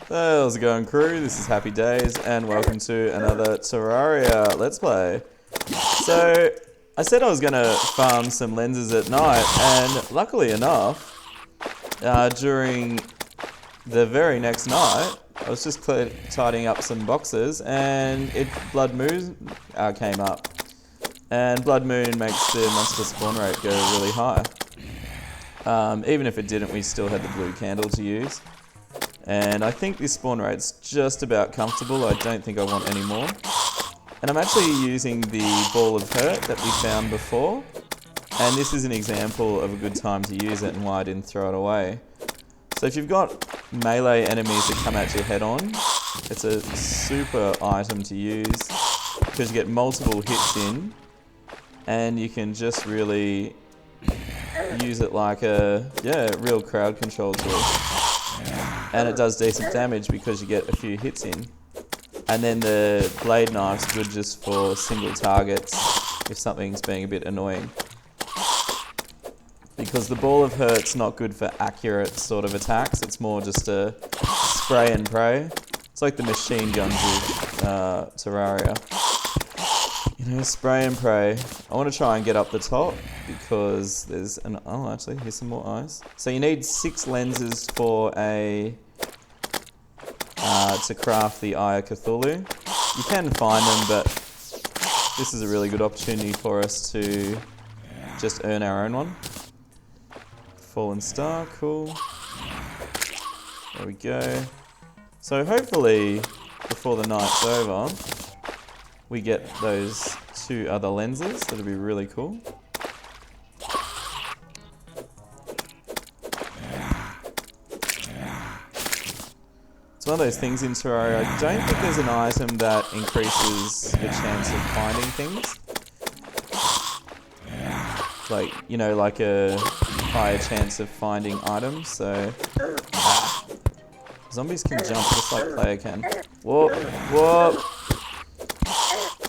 How's it going, crew? This is Happy Days, and welcome to another Terraria Let's Play. So, I said I was going to farm some lenses at night, and luckily enough, during the very next night, I was just tidying up some boxes, and Blood Moon came up. And Blood Moon makes the monster spawn rate go really high. Even if it didn't, we still had the blue candle to use. And I think this spawn rate's just about comfortable. I don't think I want any more. And I'm actually using the Ball of Hurt that we found before. And this is an example of a good time to use it and why I didn't throw it away. So if you've got melee enemies that come at you head on, it's a super item to use because you get multiple hits in and you can just really use it like a real crowd control tool. And it does decent damage because you get a few hits in. And then the blade knife's good just for single targets if something's being a bit annoying. Because the Ball of Hurt's not good for accurate sort of attacks, it's more just a spray and pray. It's like the machine guns with Terraria. You know, spray and pray. I want to try and get up the top because there's an... Oh, actually, here's some more eyes. So you need 6 lenses for a... to craft the Eye of Cthulu. You can find them, but this is a really good opportunity for us to just earn our own one. Fallen Star, cool. There we go. So hopefully, before the night's over, we get those 2 other lenses. That'll be really cool. It's one of those things in Terraria. I don't think there's an item that increases your chance of finding things. Like, you know, like a higher chance of finding items, so... Zombies can jump just like player can. Whoop, whoop!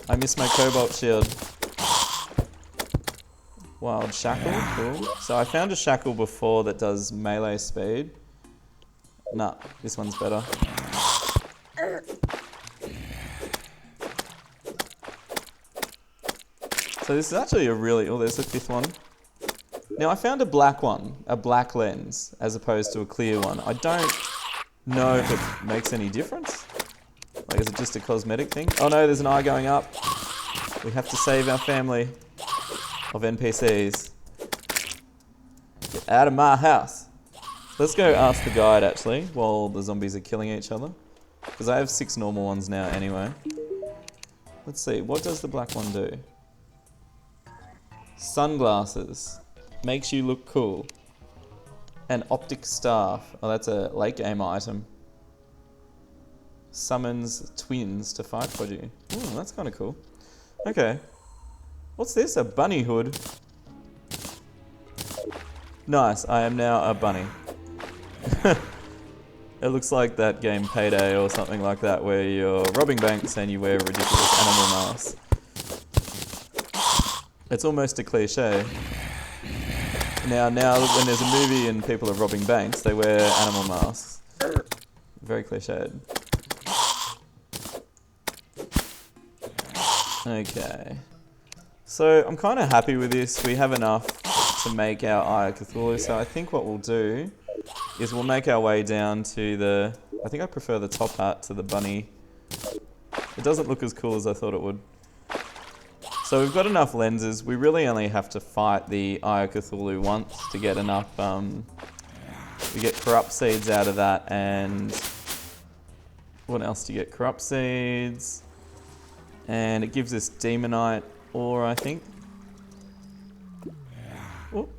I missed my cobalt shield. Wild shackle, cool. So I found a shackle before that does melee speed. Nah, this one's better. So this is actually a really... Oh, there's the 5th one. Now I found a black one, a black lens, as opposed to a clear one. I don't know if it makes any difference. Like, is it just a cosmetic thing? Oh no, there's an eye going up. We have to save our family of NPCs. Get out of my house. Let's go ask the guide, actually, while the zombies are killing each other. Because I have 6 normal ones now anyway. Let's see, what does the black one do? Sunglasses. Makes you look cool. An optic staff. Oh, that's a late game item. Summons twins to fight for you. Ooh, that's kind of cool. Okay. What's this? A bunny hood? Nice, I am now a bunny. It looks like that game Payday or something like that where you're robbing banks and you wear a ridiculous animal mask. It's almost a cliche. Now when there's a movie and people are robbing banks, they wear animal masks. Very cliched. Okay. So I'm kind of happy with this. We have enough to make our Eye of Cthulu, so I think what we'll do is we'll make our way down to the... I think I prefer the top hat to the bunny. It doesn't look as cool as I thought it would. So we've got enough lenses. We really only have to fight the Eye of Cthulu once to get enough... we get corrupt seeds out of that, and... What else do you get? Corrupt seeds. And it gives us demonite ore, I think. Oop.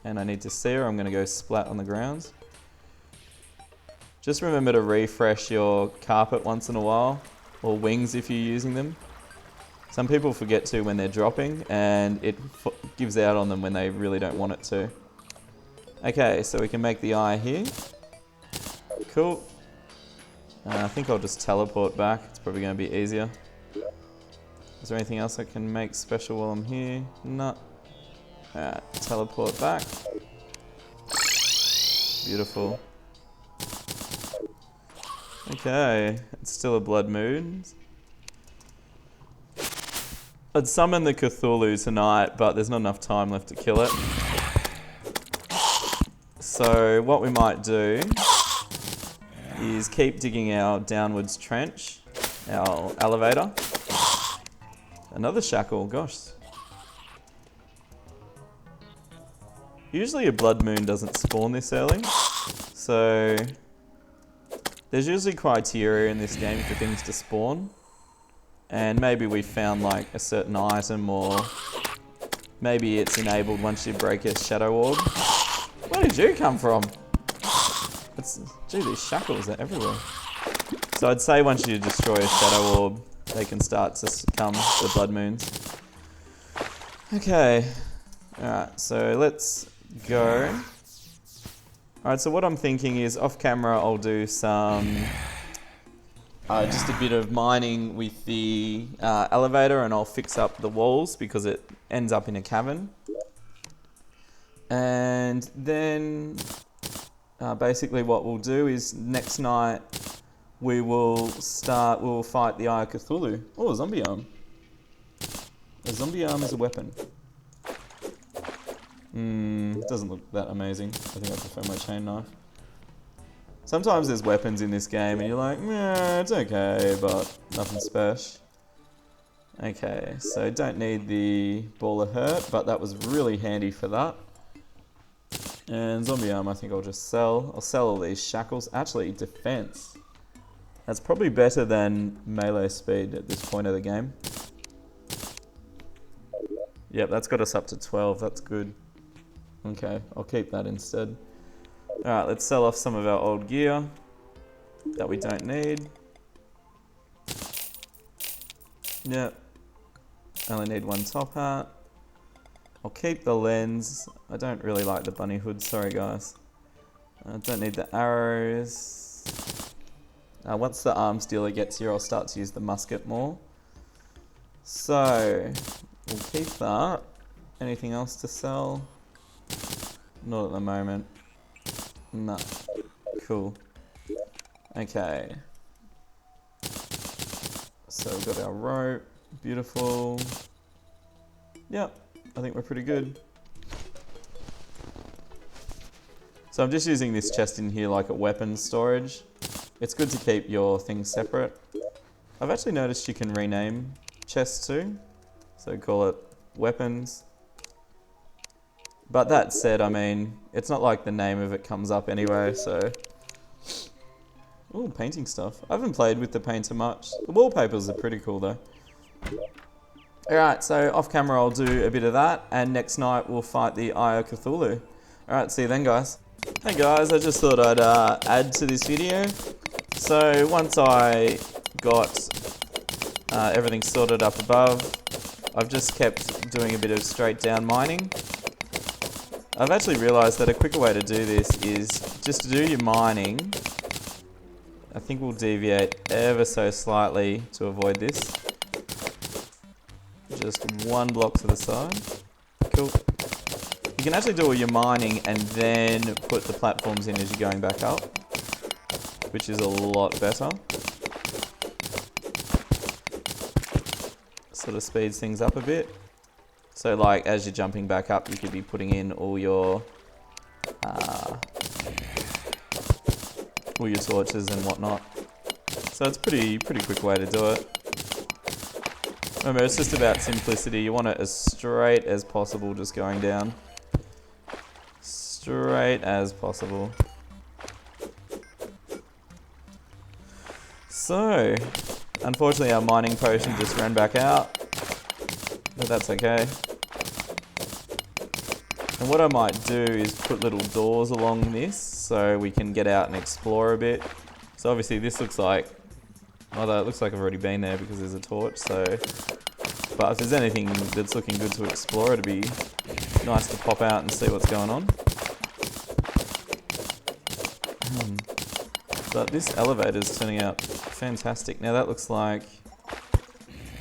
And I need to see her. I'm going to go splat on the ground. Just remember to refresh your carpet once in a while, or wings if you're using them. Some people forget to when they're dropping, and it gives out on them when they really don't want it to. Okay, so we can make the eye here. Cool. I think I'll just teleport back. It's probably going to be easier. Is there anything else I can make special while I'm here? No. Alright, teleport back. Beautiful. Okay, it's still a blood moon. I'd summon the Cthulhu tonight, but there's not enough time left to kill it. So what we might do is keep digging our downwards trench, our elevator. Another shackle, gosh. Usually a blood moon doesn't spawn this early, so there's usually criteria in this game for things to spawn. And maybe we found like a certain item, or maybe it's enabled once you break a shadow orb. Where did you come from? Gee, these shackles are everywhere. So I'd say once you destroy a shadow orb, they can start to succumb to the blood moons. Okay, alright, so let's go. Alright, so what I'm thinking is off camera I'll do some just a bit of mining with the elevator, and I'll fix up the walls because it ends up in a cavern. And then basically what we'll do is next night we'll fight the Eye of Cthulhu. Oh, a zombie arm. A zombie arm is a weapon. Doesn't look that amazing. I think I prefer my chain knife. Sometimes there's weapons in this game and you're like, yeah, it's okay, but nothing special. Okay, so don't need the ball of hurt, but that was really handy for that. And zombie arm I think I'll just sell. I'll sell all these shackles. Actually, defense. That's probably better than melee speed at this point of the game. Yep, that's got us up to 12, that's good. Okay, I'll keep that instead. Alright, let's sell off some of our old gear that we don't need. Yep. I only need one top hat. I'll keep the lens. I don't really like the bunny hood, sorry guys. I don't need the arrows. Once the arms dealer gets here, I'll start to use the musket more. So, we'll keep that. Anything else to sell? Not at the moment. No. Cool. Okay. So we've got our rope. Beautiful. Yep. I think we're pretty good. So I'm just using this chest in here like a weapons storage. It's good to keep your things separate. I've actually noticed you can rename chests too. So call it weapons. But that said, I mean, it's not like the name of it comes up anyway, so... Ooh, painting stuff. I haven't played with the painter much. The wallpapers are pretty cool though. Alright, so off camera I'll do a bit of that, and next night we'll fight the Eye of Cthulhu. Alright, see you then guys. Hey guys, I just thought I'd add to this video. So once I got everything sorted up above, I've just kept doing a bit of straight down mining. I've actually realised that a quicker way to do this is just to do your mining. I think we'll deviate ever so slightly to avoid this. Just one block to the side. Cool. You can actually do all your mining and then put the platforms in as you're going back up, which is a lot better. Sort of speeds things up a bit. So like as you're jumping back up, you could be putting in all your torches and whatnot. So it's pretty quick way to do it. Remember, it's just about simplicity. You want it as straight as possible, just going down. Straight as possible. So, unfortunately our mining potion just ran back out. But that's okay. And what I might do is put little doors along this so we can get out and explore a bit. So obviously this looks like, although it looks like I've already been there because there's a torch, so... But if there's anything that's looking good to explore, it'd be nice to pop out and see what's going on. But this elevator's turning out fantastic. Now that looks like...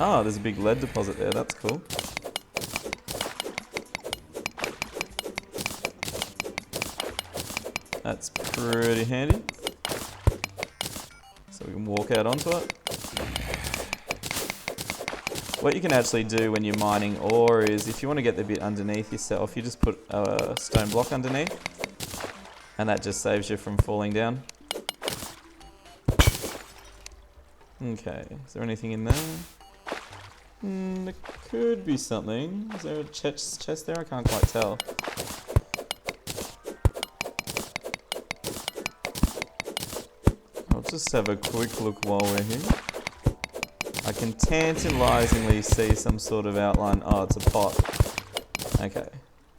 Oh, there's a big lead deposit there, that's cool. That's pretty handy. So we can walk out onto it. What you can actually do when you're mining ore is, if you want to get the bit underneath yourself, you just put a stone block underneath, and that just saves you from falling down. Okay, is there anything in there? There could be something. Is there a chest there? I can't quite tell. I'll just have a quick look while we're here. I can tantalizingly see some sort of outline. Oh, it's a pot. Okay.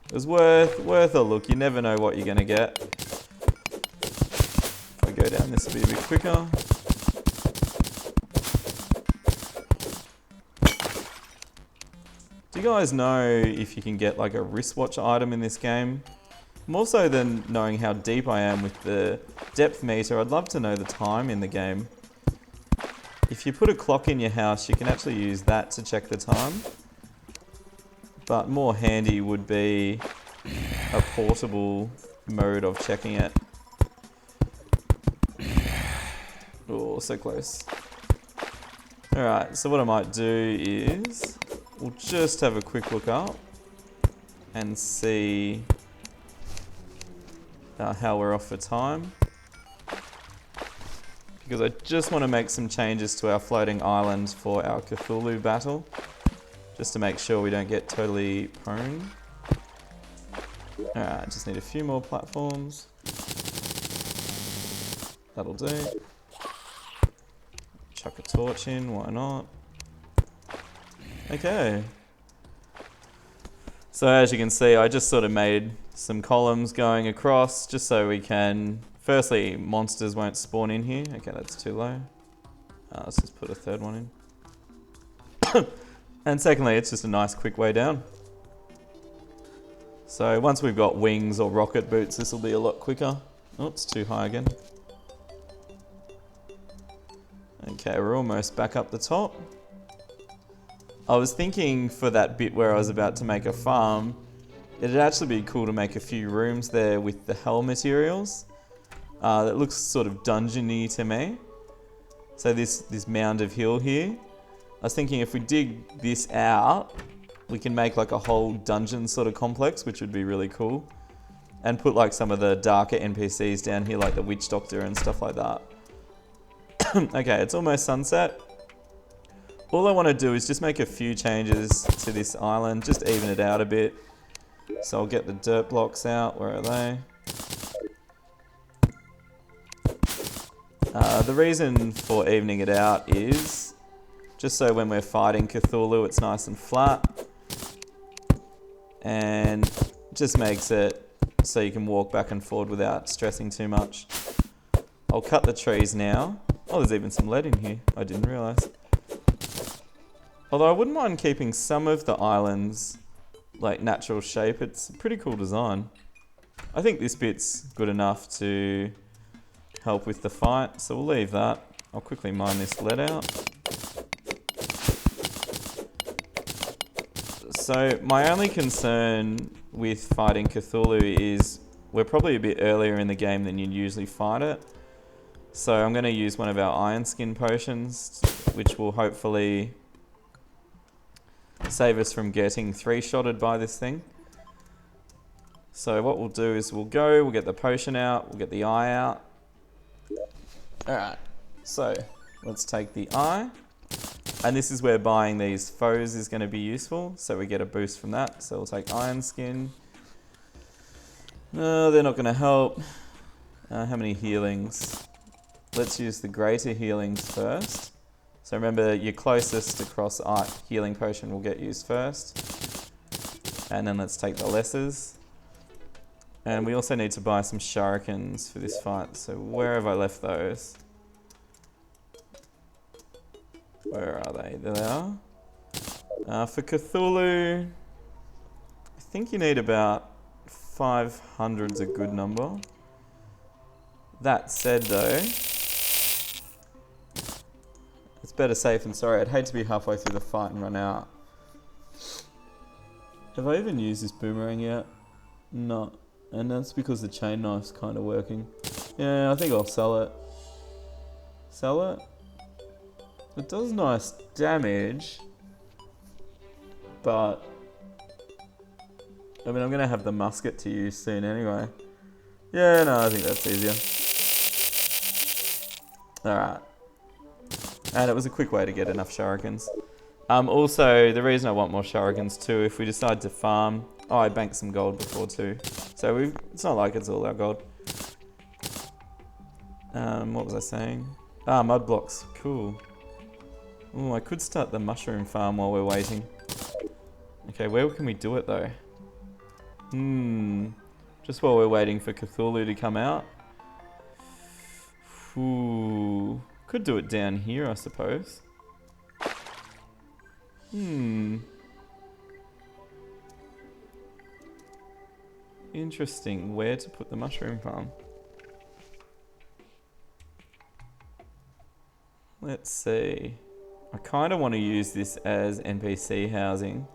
It was worth a look. You never know what you're going to get. If I go down, this will be a bit quicker. Do you guys know if you can get like a wristwatch item in this game? More so than knowing how deep I am with the depth meter, I'd love to know the time in the game. If you put a clock in your house, you can actually use that to check the time. But more handy would be a portable mode of checking it. Oh, so close. Alright, so what I might do is, we'll just have a quick look up and see how we're off for time. Because I just want to make some changes to our floating island for our Cthulhu battle, just to make sure we don't get totally prone. Alright, just need a few more platforms. That'll do. Chuck a torch in, why not? Okay. So as you can see, I just sort of made some columns going across, just so we can... Firstly, monsters won't spawn in here. Okay, that's too low. Let's just put a third one in. And secondly, it's just a nice quick way down. So once we've got wings or rocket boots, this will be a lot quicker. Oh, it's too high again. Okay, we're almost back up the top. I was thinking for that bit where I was about to make a farm, it'd actually be cool to make a few rooms there with the hell materials. That looks sort of dungeon-y to me. So this mound of hill here. I was thinking if we dig this out, we can make like a whole dungeon sort of complex, which would be really cool. And put like some of the darker NPCs down here, like the witch doctor and stuff like that. Okay, it's almost sunset. All I want to do is just make a few changes to this island, just even it out a bit. So I'll get the dirt blocks out. Where are they? The reason for evening it out is just so when we're fighting Cthulhu, it's nice and flat. And just makes it so you can walk back and forward without stressing too much. I'll cut the trees now. Oh, there's even some lead in here. I didn't realise. Although I wouldn't mind keeping some of the islands like natural shape. It's a pretty cool design. I think this bit's good enough to help with the fight, so we'll leave that. I'll quickly mine this lead out. So my only concern with fighting Cthulhu is we're probably a bit earlier in the game than you'd usually fight it. So I'm going to use one of our iron skin potions, which will hopefully save us from getting three-shotted by this thing. So what we'll do is we'll get the potion out, we'll get the eye out. Alright, so let's take the eye. And this is where buying these foes is going to be useful, so we get a boost from that. So we'll take iron skin. No, they're not going to help. How many healings? Let's use the greater healings first. So remember, your closest across healing potion will get used first. And then let's take the lessers. And we also need to buy some shurikens for this fight. So where have I left those? Where are they? There they are. For Cthulhu, I think you need about 500's a good number. That said though, it's better safe than sorry. I'd hate to be halfway through the fight and run out. Have I even used this boomerang yet? No. And that's because the chain knife's kind of working. Yeah, I think I'll sell it. Sell it. It does nice damage, but I mean, I'm gonna have the musket to use soon anyway. Yeah, no, I think that's easier. Alright. And it was a quick way to get enough shurikens. Also, the reason I want more shurikens too, if we decide to farm... Oh, I banked some gold before too. So it's not like it's all our gold. What was I saying? Ah, mud blocks. Cool. Oh, I could start the mushroom farm while we're waiting. Okay, where can we do it though? Just while we're waiting for Cthulu to come out. Ooh, could do it down here, I suppose. Interesting. Where to put the mushroom farm? Let's see. I kind of want to use this as NPC housing.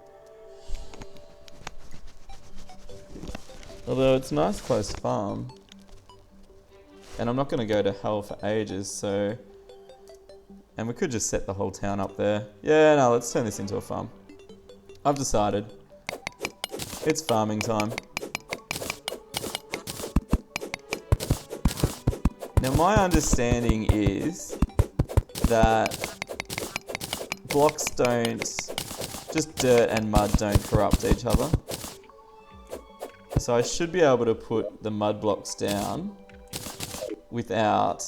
Although it's nice close farm. And I'm not going to go to hell for ages, so... And we could just set the whole town up there. Yeah, no, let's turn this into a farm. I've decided. It's farming time. Now my understanding is that blocks don't... Just dirt and mud don't corrupt each other. So I should be able to put the mud blocks down without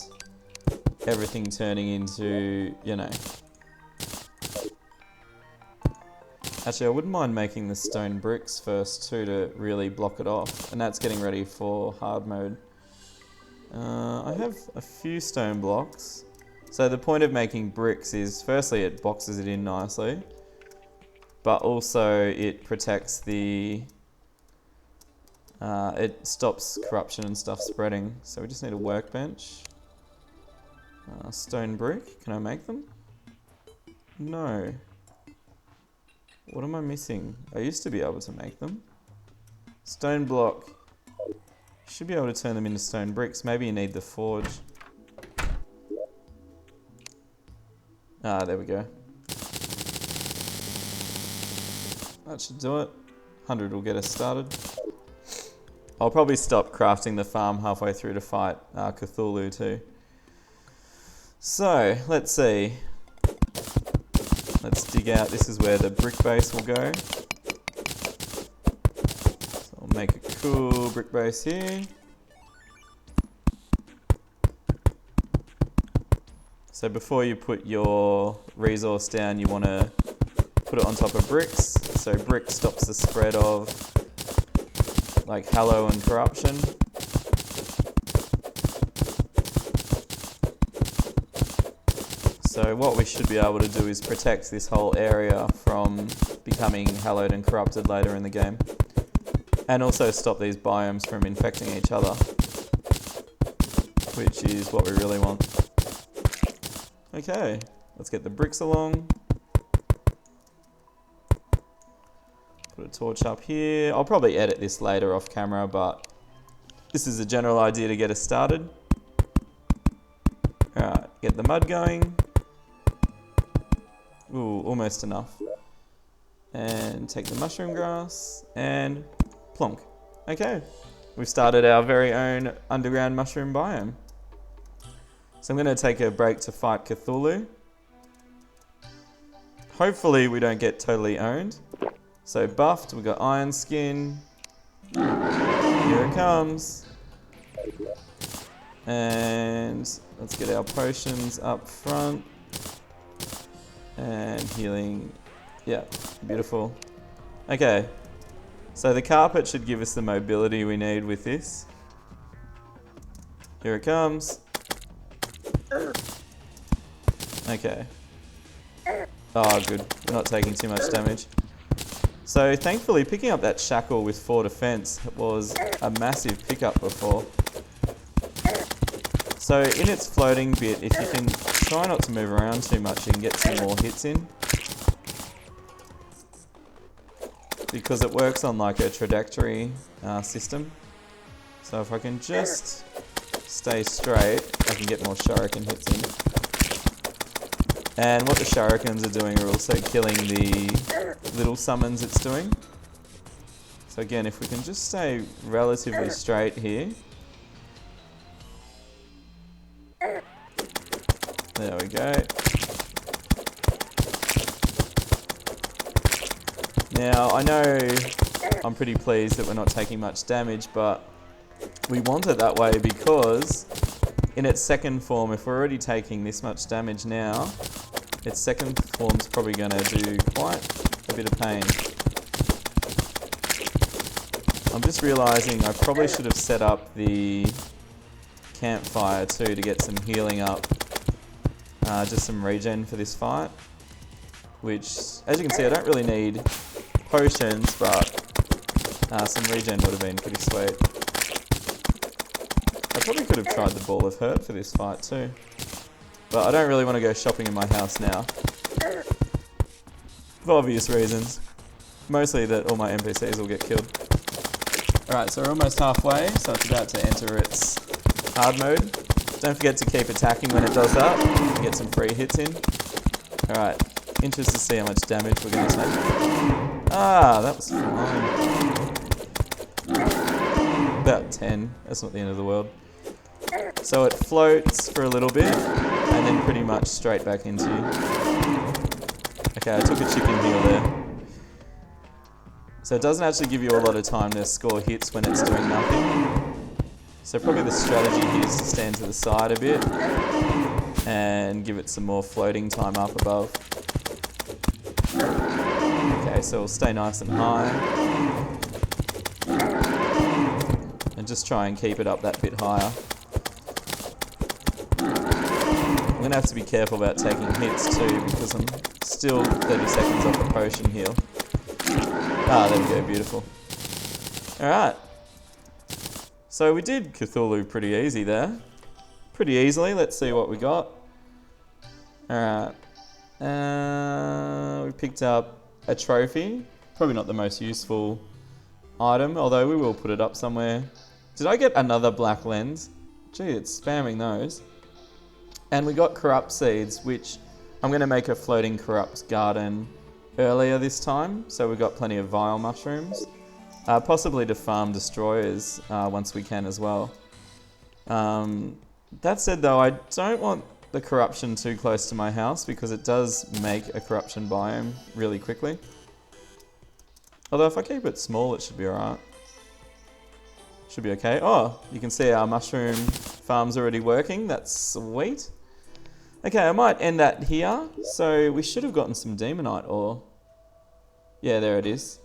everything turning into, you know... Actually, I wouldn't mind making the stone bricks first too to really block it off. And that's getting ready for hard mode. I have a few stone blocks. So the point of making bricks is, firstly, it boxes it in nicely. But also it protects the... it stops corruption and stuff spreading. So we just need a workbench. Stone brick, can I make them? No. What am I missing? I used to be able to make them. Stone block. Should be able to turn them into stone bricks. Maybe you need the forge. Ah, there we go. That should do it. 100 will get us started. I'll probably stop crafting the farm halfway through to fight Cthulu too. So, let's see. Let's dig out. This is where the brick base will go. So I'll make a cool brick base here. So before you put your resource down, you want to put it on top of bricks. So brick stops the spread of like hallow and corruption. So what we should be able to do is protect this whole area from becoming hallowed and corrupted later in the game. And also stop these biomes from infecting each other, which is what we really want. Okay, let's get the bricks along. Put a torch up here. I'll probably edit this later off camera, but this is a general idea to get us started. Alright, get the mud going. Ooh, almost enough. And take the mushroom grass and plonk. Okay, we've started our very own underground mushroom biome. So I'm going to take a break to fight Cthulu. Hopefully we don't get totally owned. So buffed, we've got iron skin. Here it comes. And let's get our potions up front. And healing. Yeah, beautiful. Okay, so the carpet should give us the mobility we need with this. Here it comes. Okay. Oh, good. We're not taking too much damage. So thankfully, picking up that shackle with 4 defense was a massive pickup before. So in its floating bit, if you can try not to move around too much, you can get some more hits in. Because it works on like a trajectory system. So if I can just stay straight, I can get more shuriken hits in. And what the shurikens are doing are also killing the little summons it's doing. So again, if we can just stay relatively straight here. There we go. Now, I know I'm pretty pleased that we're not taking much damage, but we want it that way because in its second form, if we're already taking this much damage now, its second form's probably going to do quite a bit of pain. I'm just realising I probably should have set up the campfire too to get some healing up. Just some regen for this fight, which, as you can see, I don't really need potions, but some regen would have been pretty sweet. I probably could have tried the Ball of Hurt for this fight too, but I don't really want to go shopping in my house now, for obvious reasons. Mostly that all my NPCs will get killed. Alright, so we're almost halfway, so it's about to enter its hard mode. Don't forget to keep attacking when it does that. Get some free hits in. Alright, interested to see how much damage we're going to take. Ah, that was fine. About 10. That's not the end of the world. So it floats for a little bit, and then pretty much straight back into you. Okay, I took a chicken heal there. So it doesn't actually give you a lot of time to score hits when it's doing nothing. So probably the strategy here is to stand to the side a bit and give it some more floating time up above. Okay, so we'll stay nice and high. And just try and keep it up that bit higher. I'm going to have to be careful about taking hits too because I'm still 30 seconds off a potion heal. Ah, there we go, beautiful. Alright. So we did Cthulhu pretty easy there. Pretty easily, let's see what we got. Alright. We picked up a trophy. Probably not the most useful item, although we will put it up somewhere. Did I get another black lens? Gee, it's spamming those. And we got corrupt seeds, which I'm going to make a floating corrupt garden earlier this time, so we've got plenty of vile mushrooms. Possibly to farm destroyers once we can as well. That said though, I don't want the corruption too close to my house because it does make a corruption biome really quickly. Although if I keep it small it should be alright. Should be okay. Oh, you can see our mushroom farm's already working, that's sweet. Okay, I might end that here. So we should have gotten some demonite ore. Yeah, there it is.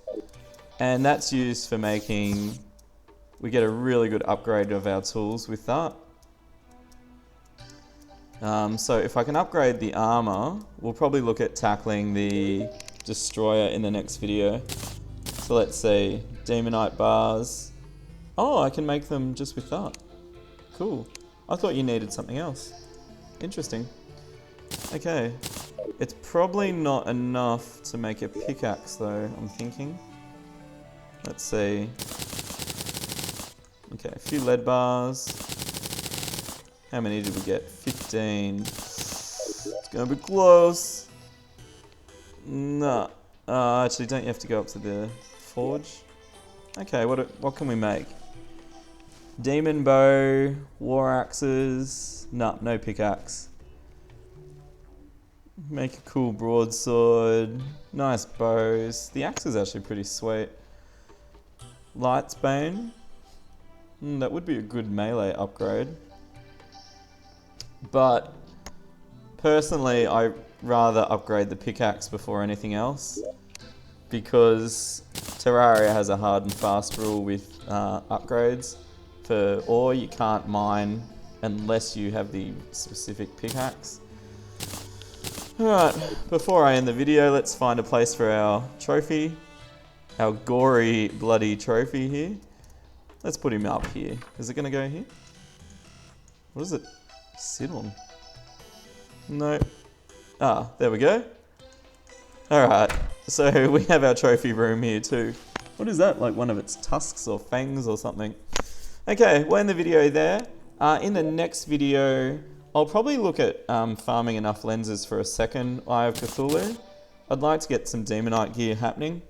And that's used for making... We get a really good upgrade of our tools with that. So if I can upgrade the armor, we'll probably look at tackling the destroyer in the next video. So let's see. Demonite bars. Oh, I can make them just with that. Cool. I thought you needed something else. Interesting. Okay, it's probably not enough to make a pickaxe though, I'm thinking. Let's see. Okay, a few lead bars. How many did we get? 15. It's gonna be close. No. Actually, don't you have to go up to the forge? Okay, what can we make? Demon bow, war axes. No pickaxe. Make a cool broadsword, nice bows. The axe is actually pretty sweet. Light's Bane. That would be a good melee upgrade. But personally, I rather upgrade the pickaxe before anything else because Terraria has a hard and fast rule with upgrades. For ore, you can't mine unless you have the specific pickaxe. Alright, before I end the video, let's find a place for our trophy. Our gory, bloody trophy here. Let's put him up here. Is it going to go here? What does it sit on? No. Ah, there we go. Alright, so we have our trophy room here too. What is that? Like one of its tusks or fangs or something? Okay, we'll end the video there. In the next video, I'll probably look at farming enough lenses for a second Eye of Cthulhu. I'd like to get some Demonite gear happening.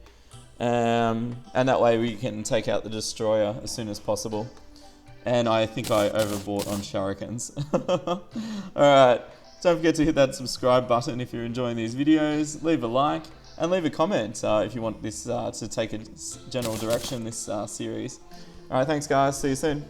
And that way we can take out the Destroyer as soon as possible. And I think I overbought on shurikens. Alright, don't forget to hit that subscribe button if you're enjoying these videos. Leave a like and leave a comment if you want this to take a general direction, this series. Alright, thanks guys, see you soon.